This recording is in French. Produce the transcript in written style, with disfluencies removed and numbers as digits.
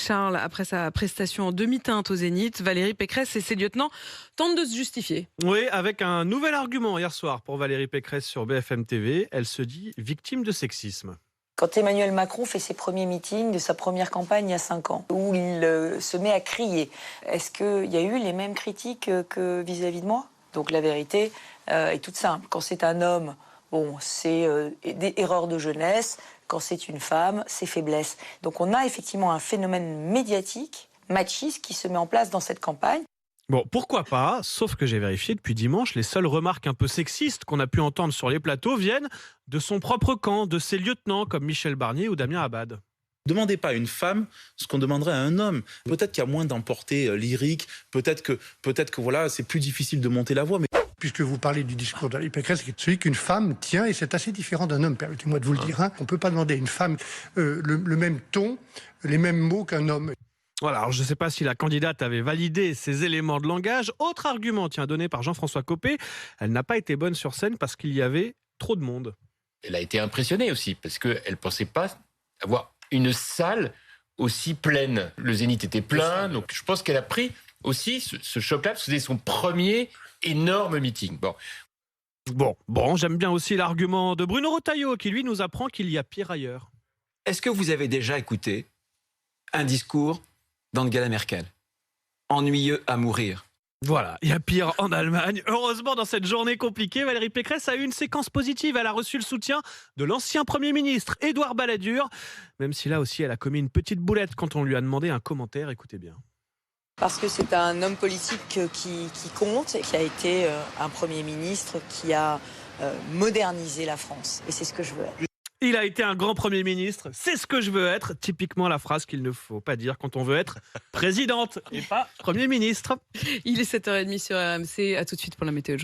Charles, après sa prestation en demi-teinte au Zénith, Valérie Pécresse et ses lieutenants tentent de se justifier. Oui, avec un nouvel argument hier soir pour Valérie Pécresse sur BFM TV. Elle se dit victime de sexisme. Quand Emmanuel Macron fait ses premiers meetings de sa première campagne il y a 5 ans, où il se met à crier, est-ce qu'il y a eu les mêmes critiques que vis-à-vis de moi ? Donc la vérité est toute simple. Quand c'est un homme, bon, c'est des erreurs de jeunesse. Quand c'est une femme, c'est faiblesse. Donc on a effectivement un phénomène médiatique, machiste, qui se met en place dans cette campagne. Bon, pourquoi pas, sauf que j'ai vérifié depuis dimanche, les seules remarques un peu sexistes qu'on a pu entendre sur les plateaux viennent de son propre camp, de ses lieutenants comme Michel Barnier ou Damien Abad. Demandez pas à une femme ce qu'on demanderait à un homme. Peut-être qu'il y a moins d'emportées lyriques, peut-être que voilà, c'est plus difficile de monter la voix, mais... Puisque vous parlez du discours de Valérie Pécresse, c'est celui qu'une femme tient, et c'est assez différent d'un homme, permettez-moi de vous le dire. On ne peut pas demander à une femme le même ton, les mêmes mots qu'un homme. Voilà, alors je ne sais pas si la candidate avait validé ces éléments de langage. Autre argument, donné par Jean-François Copé, elle n'a pas été bonne sur scène parce qu'il y avait trop de monde. Elle a été impressionnée aussi, parce qu'elle ne pensait pas avoir une salle aussi pleine. Le Zénith était plein, donc je pense qu'elle a pris aussi ce choc-là, parce que c'était son premier énorme meeting. Bon, j'aime bien aussi l'argument de Bruno Retailleau, qui lui nous apprend qu'il y a pire ailleurs. Est-ce que vous avez déjà écouté un discours d'Angela Merkel? Ennuyeux à mourir. Voilà, il y a pire en Allemagne. Heureusement, dans cette journée compliquée, Valérie Pécresse a eu une séquence positive. Elle a reçu le soutien de l'ancien Premier ministre, Édouard Balladur. Même si là aussi, elle a commis une petite boulette quand on lui a demandé un commentaire. Écoutez bien. Parce que c'est un homme politique qui compte, qui a été un Premier ministre qui a modernisé la France. Et c'est ce que je veux être. Il a été un grand Premier ministre, c'est ce que je veux être. Typiquement la phrase qu'il ne faut pas dire quand on veut être présidente et pas Premier ministre. Il est 7h30 sur RMC. À tout de suite pour la météo.